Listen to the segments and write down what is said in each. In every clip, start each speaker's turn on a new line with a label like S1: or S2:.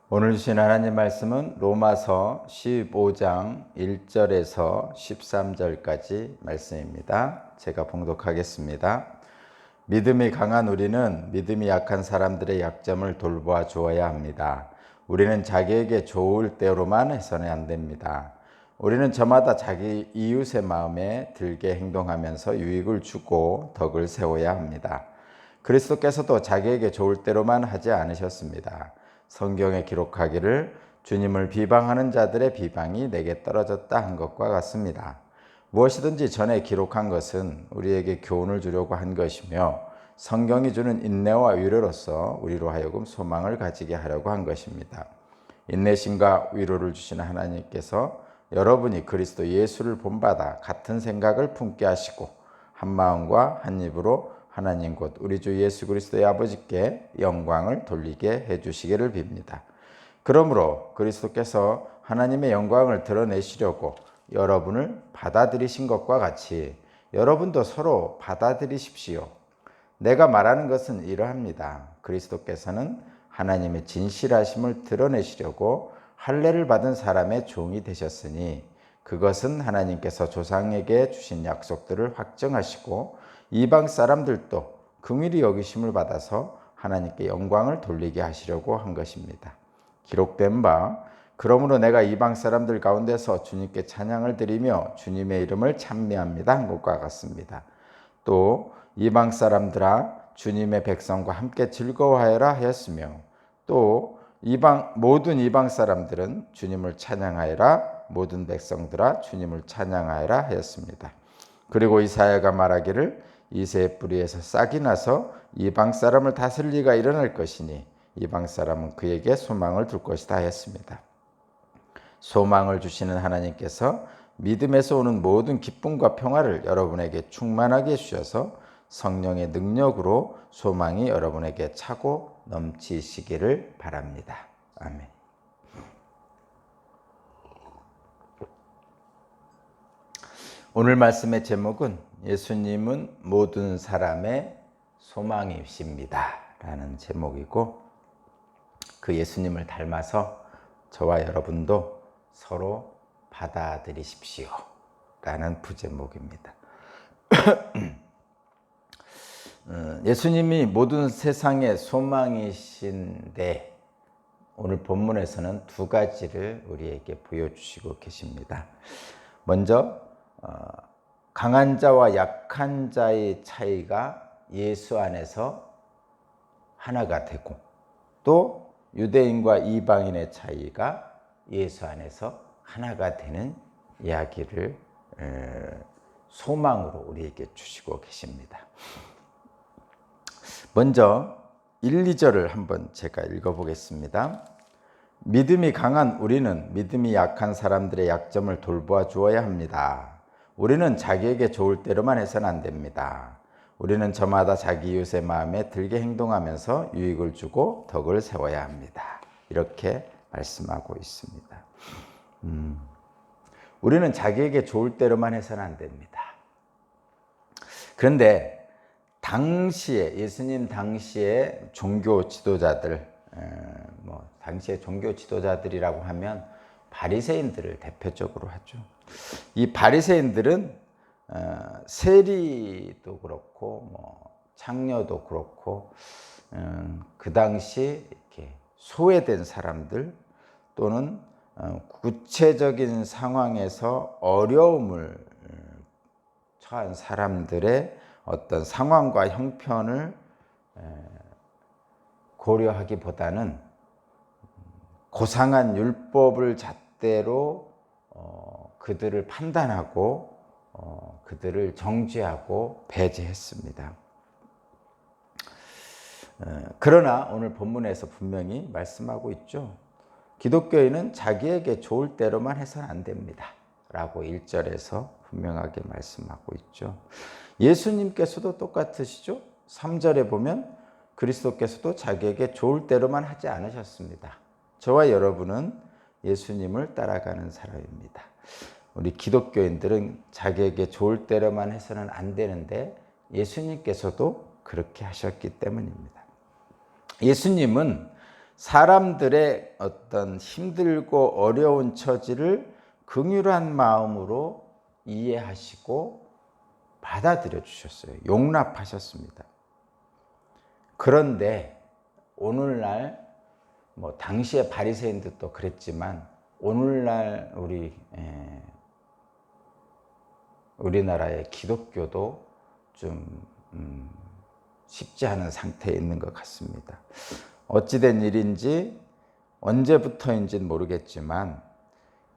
S1: 오늘 주신 하나님 말씀은 로마서 15장 1절에서 13절까지 말씀입니다. 제가 봉독하겠습니다. 믿음이 강한 우리는 믿음이 약한 사람들의 약점을 돌보아 주어야 합니다. 우리는 자기에게 좋을 대로만 해서는 안 됩니다. 우리는 저마다 자기 이웃의 마음에 들게 행동하면서 유익을 주고 덕을 세워야 합니다. 그리스도께서도 자기에게 좋을 대로만 하지 않으셨습니다. 성경에 기록하기를 주님을 비방하는 자들의 비방이 내게 떨어졌다 한 것과 같습니다. 무엇이든지 전에 기록한 것은 우리에게 교훈을 주려고 한 것이며 성경이 주는 인내와 위로로서 우리로 하여금 소망을 가지게 하려고 한 것입니다. 인내심과 위로를 주시는 하나님께서 여러분이 그리스도 예수를 본받아 같은 생각을 품게 하시고 한 마음과 한 입으로 하나님 곧 우리 주 예수 그리스도의 아버지께 영광을 돌리게 해주시기를 빕니다. 그러므로 그리스도께서 하나님의 영광을 드러내시려고 여러분을 받아들이신 것과 같이 여러분도 서로 받아들이십시오. 내가 말하는 것은 이러합니다. 그리스도께서는 하나님의 진실하심을 드러내시려고 할례를 받은 사람의 종이 되셨으니 그것은 하나님께서 조상에게 주신 약속들을 확정하시고 이방 사람들도 긍휼히 여기심을 받아서 하나님께 영광을 돌리게 하시려고 한 것입니다. 기록된 바 그러므로 내가 이방 사람들 가운데서 주님께 찬양을 드리며 주님의 이름을 찬미합니다 한 것과 같습니다. 또 이방 사람들아 주님의 백성과 함께 즐거워하여라 하였으며 또 모든 이방 사람들은 주님을 찬양하여라 모든 백성들아 주님을 찬양하여라 하였습니다. 그리고 이사야가 말하기를 이새의 뿌리에서 싹이 나서 이방 사람을 다스릴 리가 일어날 것이니 이방 사람은 그에게 소망을 둘 것이다 했습니다. 소망을 주시는 하나님께서 믿음에서 오는 모든 기쁨과 평화를 여러분에게 충만하게 주셔서 성령의 능력으로 소망이 여러분에게 차고 넘치시기를 바랍니다. 아멘. 오늘 말씀의 제목은 예수님은 모든 사람의 소망이십니다 라는 제목이고 그 예수님을 닮아서 저와 여러분도 서로 받아들이십시오 라는 부제목입니다. 예수님이 모든 세상의 소망이신데 오늘 본문에서는 두 가지를 우리에게 보여주시고 계십니다. 먼저 강한 자와 약한 자의 차이가 예수 안에서 하나가 되고 또 유대인과 이방인의 차이가 예수 안에서 하나가 되는 이야기를 소망으로 우리에게 주시고 계십니다. 먼저 1, 2절을 한번 제가 읽어보겠습니다. 믿음이 강한 우리는 믿음이 약한 사람들의 약점을 돌보아 주어야 합니다. 우리는 자기에게 좋을 대로만 해서는 안 됩니다. 우리는 저마다 자기 이웃의 마음에 들게 행동하면서 유익을 주고 덕을 세워야 합니다. 이렇게 말씀하고 있습니다. 우리는 자기에게 좋을 대로만 해서는 안 됩니다. 그런데 예수님 당시에 종교 지도자들, 당시에 종교 지도자들이라고 하면 바리새인들을 대표적으로 하죠. 이 바리새인들은 세리도 그렇고 창녀도 그렇고 그 당시 이렇게 소외된 사람들 또는 구체적인 상황에서 어려움을 처한 사람들의 어떤 상황과 형편을 고려하기보다는 고상한 율법을 잣대로 그들을 판단하고 그들을 정죄하고 배제했습니다. 그러나 오늘 본문에서 분명히 말씀하고 있죠. 기독교인은 자기에게 좋을 대로만 해서는 안 됩니다 라고 1절에서 분명하게 말씀하고 있죠. 예수님께서도 똑같으시죠. 3절에 보면 그리스도께서도 자기에게 좋을 대로만 하지 않으셨습니다. 저와 여러분은 예수님을 따라가는 사람입니다. 우리 기독교인들은 자기에게 좋을 대로만 해서는 안 되는데 예수님께서도 그렇게 하셨기 때문입니다. 예수님은 사람들의 어떤 힘들고 어려운 처지를 긍휼한 마음으로 이해하시고 받아들여 주셨어요. 용납하셨습니다. 그런데 오늘날 당시의 바리새인들도 그랬지만 오늘날 우리나라의 기독교도 좀 쉽지 않은 상태에 있는 것 같습니다. 어찌된 일인지 언제부터인지는 모르겠지만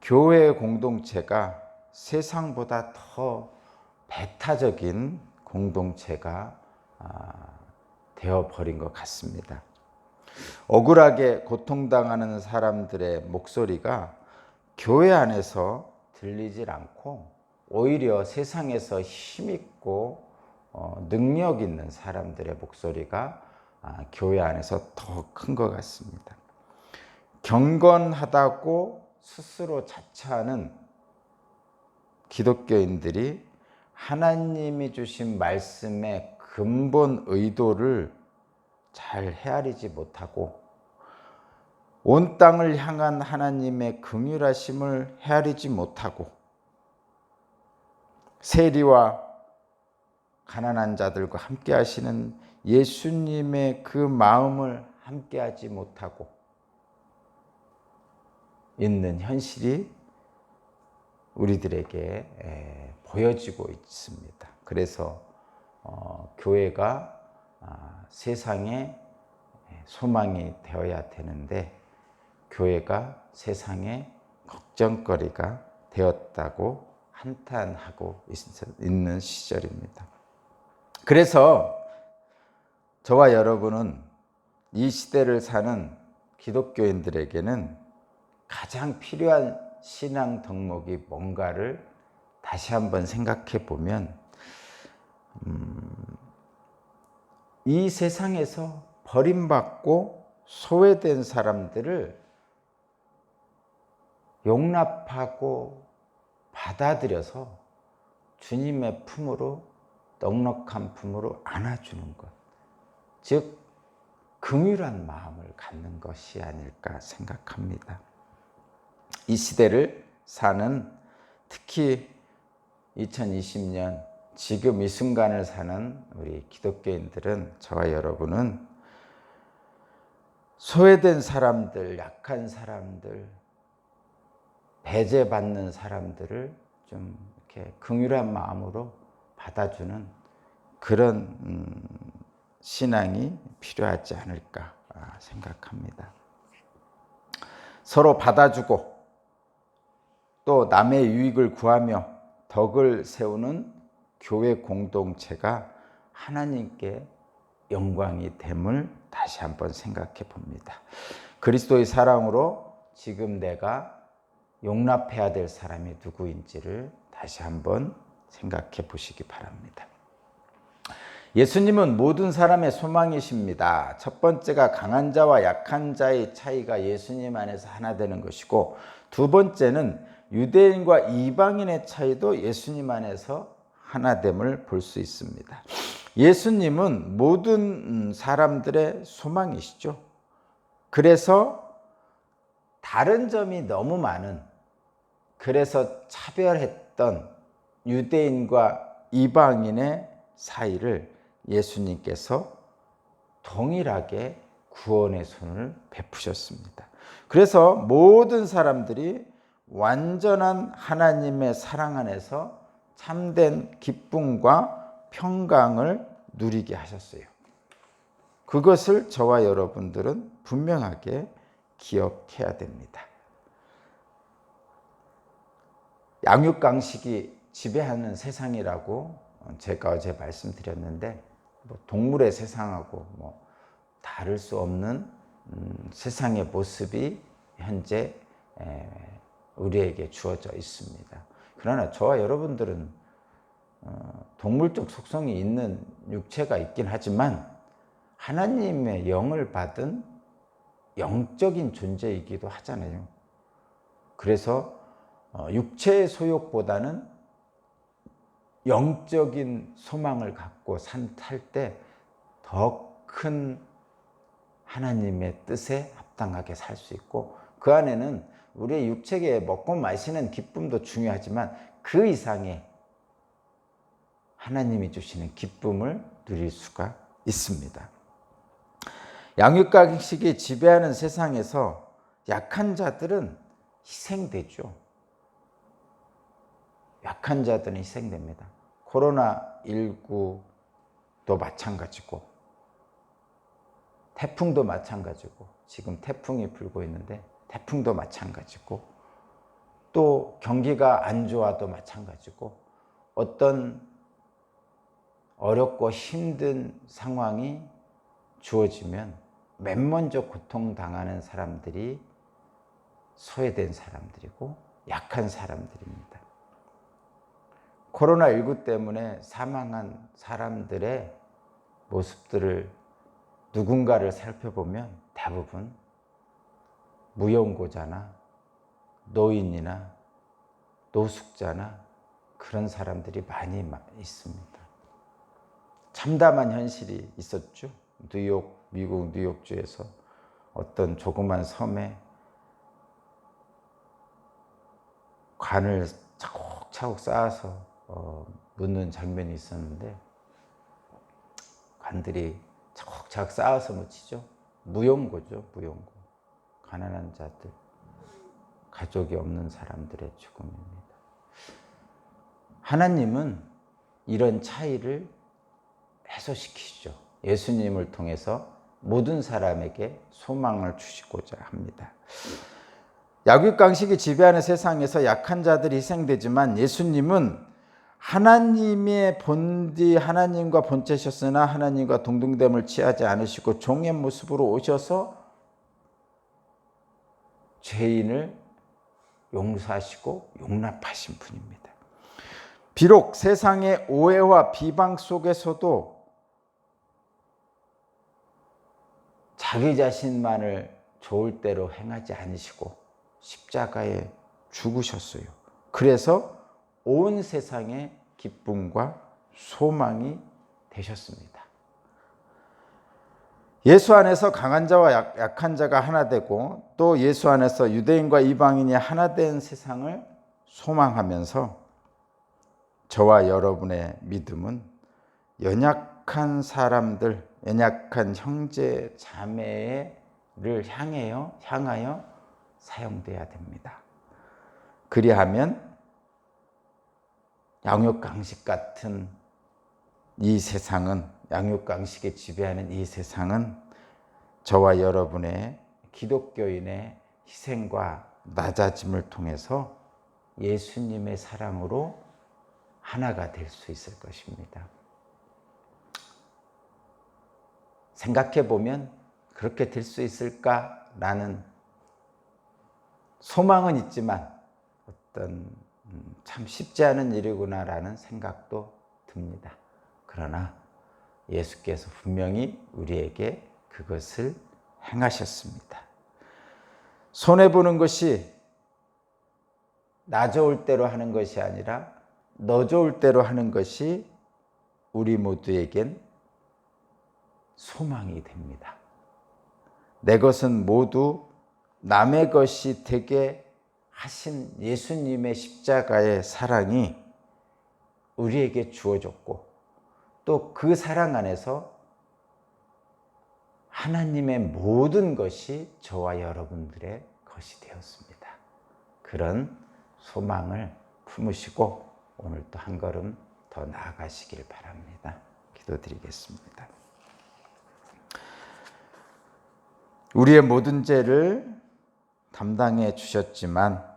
S1: 교회 공동체가 세상보다 더 배타적인 공동체가 되어버린 것 같습니다. 억울하게 고통당하는 사람들의 목소리가 교회 안에서 들리질 않고 오히려 세상에서 힘있고 능력 있는 사람들의 목소리가 교회 안에서 더 큰 것 같습니다. 경건하다고 스스로 자처하는 기독교인들이 하나님이 주신 말씀의 근본 의도를 잘 헤아리지 못하고 온 땅을 향한 하나님의 긍휼하심을 헤아리지 못하고 세리와 가난한 자들과 함께 하시는 예수님의 그 마음을 함께 하지 못하고 있는 현실이 우리들에게 보여지고 있습니다. 그래서 교회가 세상의 소망이 되어야 되는데 교회가 세상의 걱정거리가 되었다고 한탄하고 있는 시절입니다. 그래서 저와 여러분은 이 시대를 사는 기독교인들에게는 가장 필요한 신앙 덕목이 뭔가를 다시 한번 생각해 보면 이 세상에서 버림받고 소외된 사람들을 용납하고 받아들여서 주님의 품으로 넉넉한 품으로 안아주는 것, 즉 긍휼한 마음을 갖는 것이 아닐까 생각합니다. 이 시대를 사는 특히 2020년 지금 이 순간을 사는 우리 기독교인들은 저와 여러분은 소외된 사람들, 약한 사람들, 배제받는 사람들을 좀 이렇게 긍휼한 마음으로 받아주는 그런 신앙이 필요하지 않을까 생각합니다. 서로 받아주고 또 남의 유익을 구하며 덕을 세우는 교회 공동체가 하나님께 영광이 됨을 다시 한번 생각해 봅니다. 그리스도의 사랑으로 지금 내가 용납해야 될 사람이 누구인지를 다시 한번 생각해 보시기 바랍니다. 예수님은 모든 사람의 소망이십니다. 첫 번째가 강한 자와 약한 자의 차이가 예수님 안에서 하나 되는 것이고, 두 번째는 유대인과 이방인의 차이도 예수님 안에서 하나됨을 볼 수 있습니다. 예수님은 모든 사람들의 소망이시죠. 그래서 다른 점이 너무 많은, 그래서 차별했던 유대인과 이방인의 사이를 예수님께서 동일하게 구원의 손을 베푸셨습니다. 그래서 모든 사람들이 완전한 하나님의 사랑 안에서 참된 기쁨과 평강을 누리게 하셨어요. 그것을 저와 여러분들은 분명하게 기억해야 됩니다. 양육강식이 지배하는 세상이라고 제가 어제 말씀드렸는데, 동물의 세상하고 다를 수 없는 세상의 모습이 현재 우리에게 주어져 있습니다. 그러나 저와 여러분들은 동물적 속성이 있는 육체가 있긴 하지만 하나님의 영을 받은 영적인 존재이기도 하잖아요. 그래서 육체의 소욕보다는 영적인 소망을 갖고 살 때 더 큰 하나님의 뜻에 마땅하게 살 수 있고, 그 안에는 우리의 육체의 먹고 마시는 기쁨도 중요하지만 그 이상의 하나님이 주시는 기쁨을 누릴 수가 있습니다. 양육강식이 지배하는 세상에서 약한 자들은 희생되죠. 약한 자들은 희생됩니다. 코로나19도 마찬가지고, 태풍도 마찬가지고, 지금 태풍이 불고 있는데 태풍도 마찬가지고, 또 경기가 안 좋아도 마찬가지고, 어떤 어렵고 힘든 상황이 주어지면 맨 먼저 고통당하는 사람들이 소외된 사람들이고 약한 사람들입니다. 코로나19 때문에 사망한 사람들의 모습들을 누군가를 살펴보면 대부분 무용고자나 노인이나 노숙자나 그런 사람들이 많이 있습니다. 참담한 현실이 있었죠. 미국 뉴욕주에서 어떤 조그만 섬에 관을 차곡차곡 쌓아서 묻는 장면이 있었는데, 관들이 차곡차곡 쌓아서 묻히죠. 무용고죠, 무용고. 가난한 자들, 가족이 없는 사람들의 죽음입니다. 하나님은 이런 차이를 해소시키시죠. 예수님을 통해서 모든 사람에게 소망을 주시고자 합니다. 약육강식이 지배하는 세상에서 약한 자들이 희생되지만 예수님은 하나님의 본디 하나님과 본체셨으나 하나님과 동등됨을 취하지 않으시고 종의 모습으로 오셔서 죄인을 용서하시고 용납하신 분입니다. 비록 세상의 오해와 비방 속에서도 자기 자신만을 좋을 대로 행하지 않으시고 십자가에 죽으셨어요. 그래서 온 세상의 기쁨과 소망이 되셨습니다. 예수 안에서 강한 자와 약한 자가 하나 되고, 또 예수 안에서 유대인과 이방인이 하나 된 세상을 소망하면서 저와 여러분의 믿음은 연약한 사람들, 연약한 형제 자매를 향하여 사용돼야 됩니다. 그리하면 양육강식 같은 이 세상은, 양육강식에 지배하는 이 세상은 저와 여러분의 기독교인의 희생과 낮아짐을 통해서 예수님의 사랑으로 하나가 될 수 있을 것입니다. 생각해 보면 그렇게 될 수 있을까라는 소망은 있지만 참 쉽지 않은 일이구나라는 생각도 듭니다. 그러나 예수께서 분명히 우리에게 그것을 행하셨습니다. 손해보는 것이 나 좋을 대로 하는 것이 아니라 너 좋을 대로 하는 것이 우리 모두에겐 소망이 됩니다. 내 것은 모두 남의 것이 되게 하신 예수님의 십자가의 사랑이 우리에게 주어졌고, 또 그 사랑 안에서 하나님의 모든 것이 저와 여러분들의 것이 되었습니다. 그런 소망을 품으시고 오늘 또 한 걸음 더 나아가시길 바랍니다. 기도드리겠습니다. 우리의 모든 죄를 담당해 주셨지만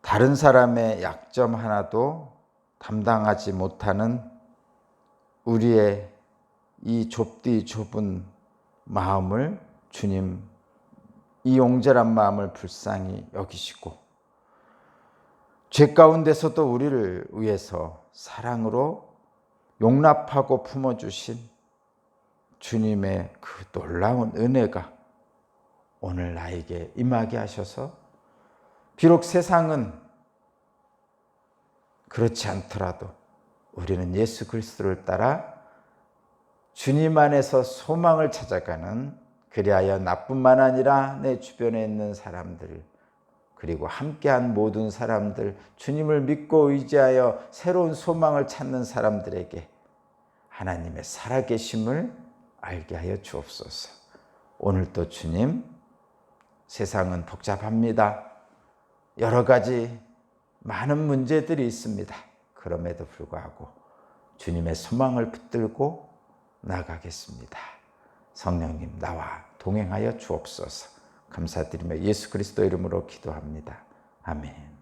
S1: 다른 사람의 약점 하나도 담당하지 못하는 우리의 이 좁디 좁은 마음을 주님, 이 용절한 마음을 불쌍히 여기시고 죄 가운데서도 우리를 위해서 사랑으로 용납하고 품어주신 주님의 그 놀라운 은혜가 오늘 나에게 임하게 하셔서, 비록 세상은 그렇지 않더라도 우리는 예수 그리스도를 따라 주님 안에서 소망을 찾아가는 그리하여 나뿐만 아니라 내 주변에 있는 사람들, 그리고 함께한 모든 사람들, 주님을 믿고 의지하여 새로운 소망을 찾는 사람들에게 하나님의 살아계심을 알게 하여 주옵소서. 오늘도 주님, 세상은 복잡합니다. 여러 가지 많은 문제들이 있습니다. 그럼에도 불구하고 주님의 소망을 붙들고 나가겠습니다. 성령님, 나와 동행하여 주옵소서. 감사드리며 예수 그리스도 이름으로 기도합니다. 아멘.